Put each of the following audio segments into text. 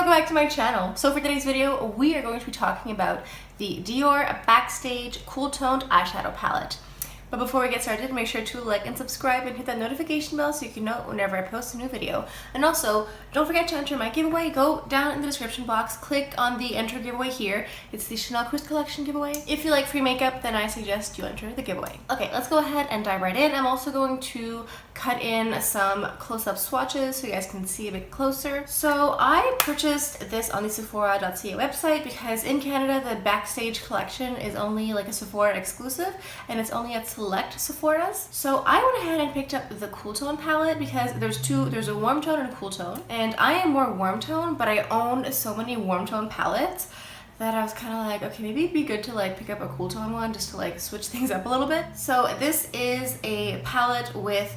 welcome back to my channel. So for today's video, we are going to be talking about the Dior Backstage Cool Toned Eyeshadow Palette. But before we get started, make sure to like and subscribe and hit that notification bell so you can know whenever I post a new video. And also, don't forget to enter my giveaway. Go down in the description box, click on the enter giveaway here. It's the Chanel Cruise Collection giveaway. If you like free makeup, then I suggest you enter the giveaway. Okay, let's go ahead and dive right in. I'm also going to cut in some close-up swatches so you guys can see a bit closer. So I purchased this on the Sephora.ca website because in Canada, the Backstage Collection is only like a Sephora exclusive and it's only at select Sephora's. So I went ahead and picked up the cool tone palette because there's a warm tone and a cool tone, and I am more warm tone, but I own so many warm tone palettes that I was kind of like, okay, maybe it'd be good to like pick up a cool tone one just to like switch things up a little bit. So this is a palette with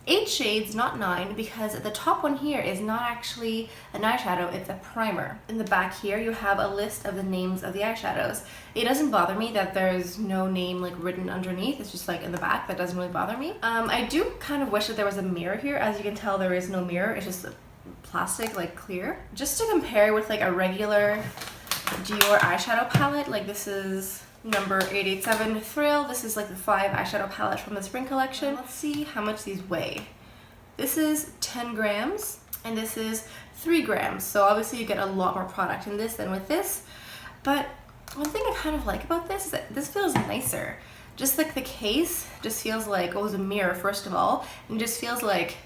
8 shades, not 9, because the top one here is not actually an eyeshadow, it's a primer. In the back here, you have a list of the names of the eyeshadows. It doesn't bother me that there's no name like written underneath, it's just like in the back. That doesn't really bother me. I do kind of wish that there was a mirror here. As you can tell, there is no mirror, it's just plastic, like clear. Just to compare with like a regular Dior eyeshadow palette, like this is number 887 Thrill. This is like the 5 eyeshadow palette from the spring collection. Let's see how much these weigh. This is 10 grams and this is 3 grams. So obviously you get a lot more product in this than with this. But one thing I kind of like about this is that this feels nicer. Just like the case just feels like, oh, it's a mirror first of all, and just feels like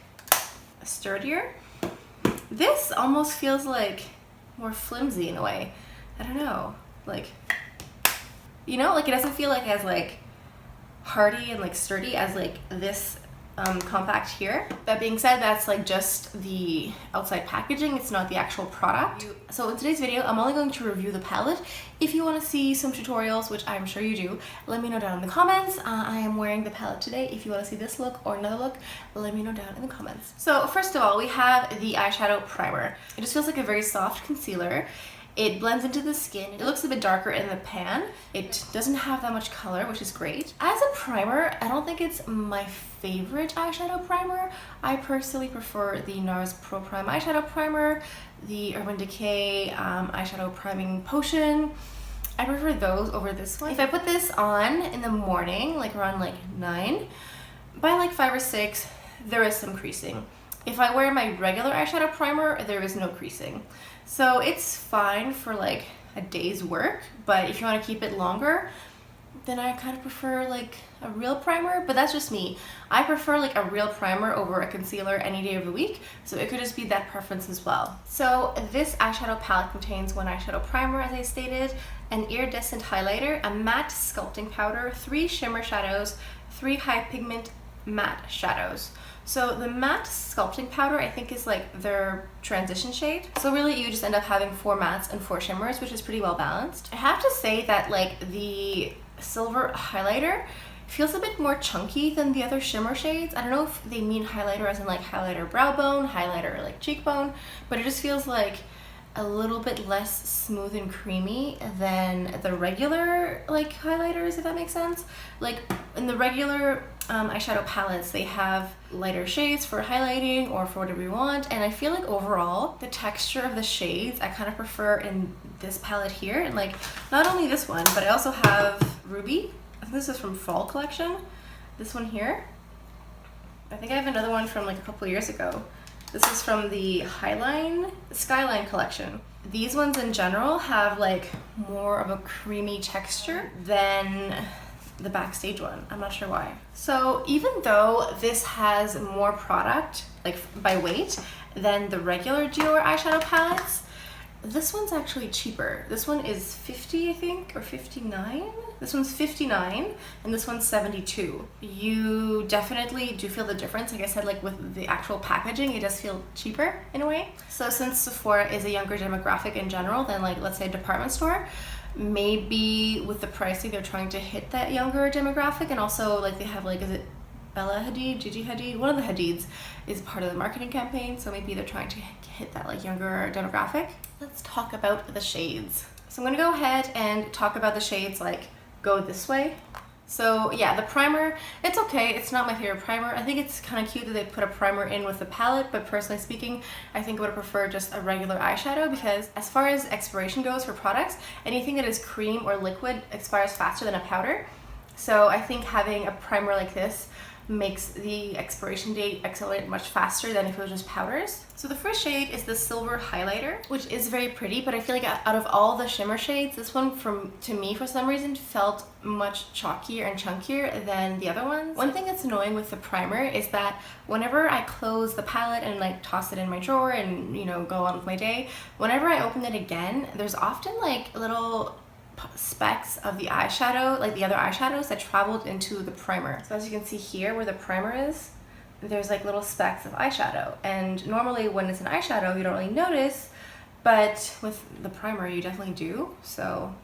sturdier. This almost feels like more flimsy in a way. I don't know, like, you know, like it doesn't feel like as like hardy and like sturdy as like this compact here. That being said, that's like just the outside packaging, it's not the actual product. So in today's video, I'm only going to review the palette. If you want to see some tutorials, which I'm sure you do, let me know down in the comments. I am wearing the palette today. If you want to see this look or another look, let me know down in the comments. So first of all, we have the eyeshadow primer. It just feels like a very soft concealer. It blends into the skin. It looks a bit darker in the pan. It doesn't have that much color, which is great. As a primer, I don't think it's my favorite eyeshadow primer. I personally prefer the NARS Pro Prime eyeshadow primer, the Urban Decay eyeshadow priming potion. I prefer those over this one. If I put this on in the morning, like around like 9, by like 5 or 6, there is some creasing. If I wear my regular eyeshadow primer, there is no creasing. So it's fine for like a day's work, but if you want to keep it longer, then I kind of prefer like a real primer, but that's just me. I prefer like a real primer over a concealer any day of the week, so it could just be that preference as well. So this eyeshadow palette contains 1 eyeshadow primer, as I stated, an iridescent highlighter, a matte sculpting powder, 3 shimmer shadows, 3 high pigment matte shadows. So the matte sculpting powder, I think, is like their transition shade. So really you just end up having 4 mattes and 4 shimmers, which is pretty well balanced. I have to say that like the silver highlighter feels a bit more chunky than the other shimmer shades. I don't know if they mean highlighter as in like highlighter brow bone, highlighter like cheekbone, but it just feels like a little bit less smooth and creamy than the regular like highlighters, if that makes sense. Like in the regular eyeshadow palettes, they have lighter shades for highlighting or for whatever you want, and I feel like overall the texture of the shades I kind of prefer in this palette here. And like not only this one, but I also have Ruby. I think this is from Fall Collection. This one here. I think I have another one from like a couple years ago. This is from the Skyline Collection. These ones in general have like more of a creamy texture than the Backstage one. I'm not sure why. So even though this has more product, like by weight, than the regular Dior eyeshadow palettes, this one's actually cheaper. This one is 50, I think, or 59. This one's 59 and this one's 72. You definitely do feel the difference. Like I said, like with the actual packaging, it does feel cheaper in a way. So since Sephora is a younger demographic in general than like, let's say, a department store, maybe with the pricing they're trying to hit that younger demographic. And also like they have like, is it Bella Hadid, Gigi Hadid? One of the Hadids is part of the marketing campaign, so maybe they're trying to hit that like younger demographic. Let's talk about the shades. So I'm gonna go ahead and talk about the shades like go this way. So yeah, the primer, it's okay. It's not my favorite primer. I think it's kind of cute that they put a primer in with the palette, but personally speaking, I think I would prefer just a regular eyeshadow because as far as expiration goes for products, anything that is cream or liquid expires faster than a powder. So I think having a primer like this makes the expiration date accelerate much faster than if it was just powders. So the first shade is the Silver Highlighter, which is very pretty, but I feel like out of all the shimmer shades, this one to me for some reason felt much chalkier and chunkier than the other ones. One thing that's annoying with the primer is that whenever I close the palette and like toss it in my drawer and, you know, go on with my day, whenever I open it again, there's often like little specks of the eyeshadow, like the other eyeshadows that traveled into the primer. So as you can see here where the primer is, there's like little specks of eyeshadow, and normally when it's an eyeshadow you don't really notice, but with the primer you definitely do. So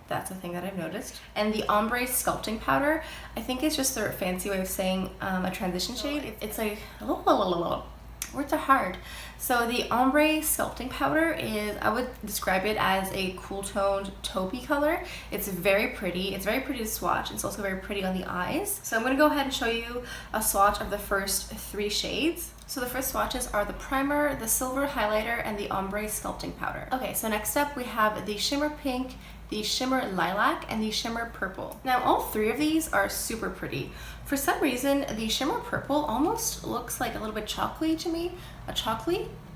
that's a thing that I've noticed. And the Ombre Sculpting Powder, I think it's just their fancy way of saying a transition shade. It's like words are hard. So the Ombre Sculpting Powder is, I would describe it as a cool toned taupey color. It's very pretty. It's very pretty to swatch. It's also very pretty on the eyes. So I'm going to go ahead and show you a swatch of the first 3 shades. So the first swatches are the primer, the Silver Highlighter, and the Ombre Sculpting Powder. Okay, so next up we have the Shimmer Pink, the Shimmer Lilac, and the Shimmer Purple. Now all 3 of these are super pretty. For some reason, the Shimmer Purple almost looks like a little bit chocolatey to me.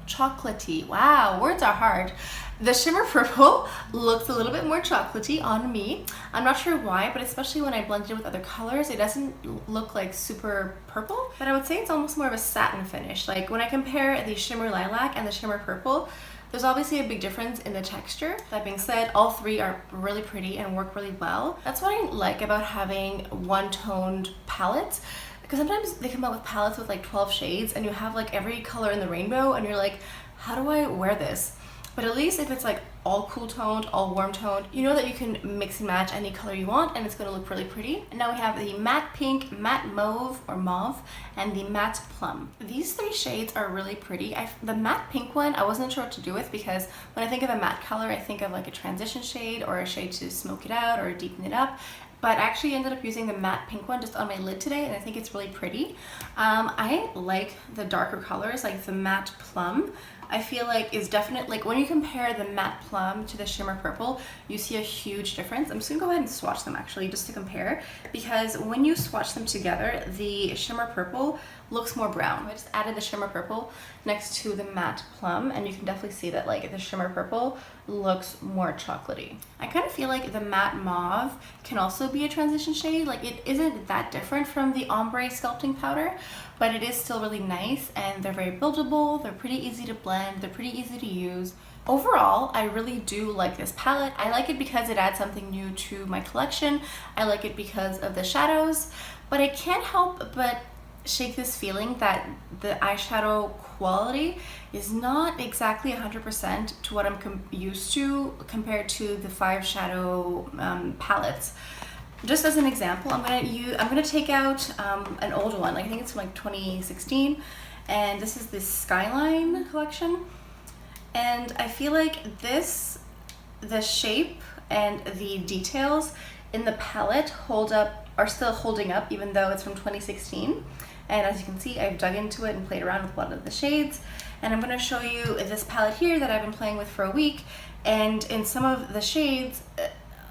Chocolatey. Wow, words are hard. The Shimmer Purple looks a little bit more chocolatey on me. I'm not sure why, but especially when I blend it with other colors, it doesn't look like super purple. But I would say it's almost more of a satin finish. Like when I compare the Shimmer Lilac and the Shimmer Purple, there's obviously a big difference in the texture. That being said, all 3 are really pretty and work really well. That's what I like about having one-toned palettes, because sometimes they come out with palettes with like 12 shades and you have like every color in the rainbow and you're like, how do I wear this? But at least if it's like all cool toned, all warm toned, you know that you can mix and match any color you want and it's going to look really pretty. And now we have the Matte Pink, Matte Mauve or Mauve, and the Matte Plum. These 3 shades are really pretty. The Matte Pink one I wasn't sure what to do with, because when I think of a matte color I think of like a transition shade or a shade to smoke it out or deepen it up. But I actually ended up using the Matte Pink one just on my lid today, and I think it's really pretty. I like the darker colors, like the Matte Plum. I feel like is definitely, like when you compare the Matte Plum to the Shimmer Purple, you see a huge difference. I'm just gonna go ahead and swatch them actually just to compare, because when you swatch them together, the Shimmer Purple looks more brown. I just added the Shimmer Purple next to the Matte Plum, and you can definitely see that like the Shimmer Purple looks more chocolatey. I kind of feel like the Matte Mauve can also be a transition shade. Like it isn't that different from the Ombre Sculpting Powder, but it is still really nice, and they're very buildable, they're pretty easy to blend, they're pretty easy to use. Overall, I really do like this palette. I like it because it adds something new to my collection. I like it because of the shadows, but I can't help but shake this feeling that the eyeshadow quality is not exactly 100% to what I'm used to compared to the 5 shadow palettes. Just as an example, I'm gonna take out an old one. I think it's from like 2016, and this is the Skyline Collection. And I feel like the shape and the details in the palette are still holding up, even though it's from 2016. And as you can see, I've dug into it and played around with one of the shades. And I'm going to show you this palette here that I've been playing with for a week. And in some of the shades,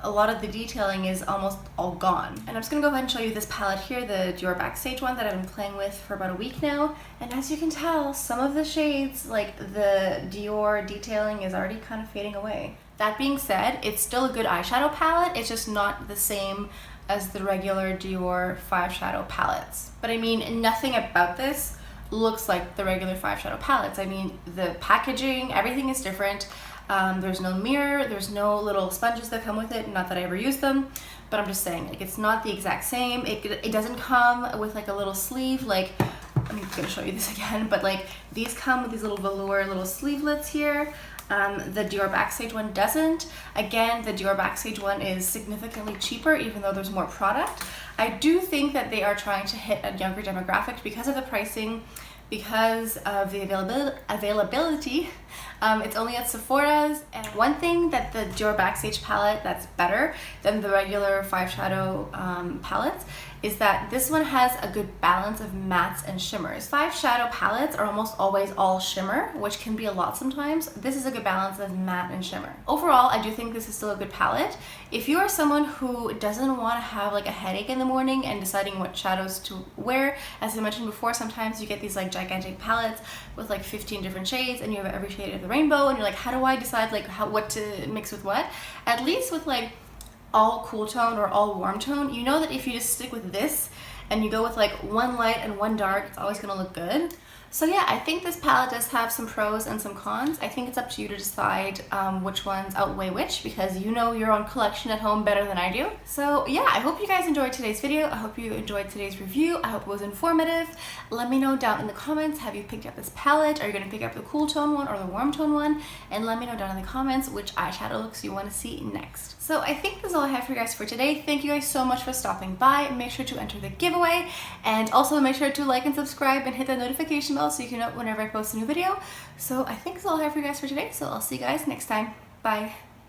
a lot of the detailing is almost all gone. And I'm just going to go ahead and show you this palette here, the Dior Backstage one that I've been playing with for about a week now. And as you can tell, some of the shades, like the Dior detailing, is already kind of fading away. That being said, it's still a good eyeshadow palette. It's just not the same as the regular Dior 5 shadow palettes. But I mean, nothing about this looks like the regular 5 shadow palettes. I mean, the packaging, everything is different. There's no mirror, there's no little sponges that come with it, not that I ever use them, but I'm just saying, like, it's not the exact same. It doesn't come with like a little sleeve, like, I'm gonna show you this again, but like these come with these little velour little sleevelets here. The Dior Backstage one doesn't. Again, the Dior Backstage one is significantly cheaper, even though there's more product. I do think that they are trying to hit a younger demographic because of the pricing, because of the availability. It's only at Sephora's. And one thing that the Dior Backstage palette that's better than the regular 5 shadow palettes is that this one has a good balance of mattes and shimmers. 5 shadow palettes are almost always all shimmer, which can be a lot sometimes. This is a good balance of matte and shimmer. Overall, I do think this is still a good palette. If you are someone who doesn't want to have like a headache in the morning and deciding what shadows to wear, as I mentioned before, sometimes you get these like gigantic palettes with like 15 different shades and you have every shade of the rainbow and you're like, how do I decide like what to mix with what? At least with like all cool tone or all warm tone, you know that if you just stick with this and you go with like one light and one dark, it's always gonna look good. So yeah, I think this palette does have some pros and some cons. I think it's up to you to decide which ones outweigh which, because you know your own collection at home better than I do. So yeah, I hope you guys enjoyed today's video. I hope you enjoyed today's review. I hope it was informative. Let me know down in the comments, have you picked up this palette? Are you gonna pick up the cool tone one or the warm tone one? And let me know down in the comments which eyeshadow looks you wanna see next. So I think that's all I have for you guys for today. Thank you guys so much for stopping by. Make sure to enter the giveaway and also make sure to like and subscribe and hit the notification bell so you can know whenever I post a new video. So I think that's all I have for you guys for today. So I'll see you guys next time. Bye.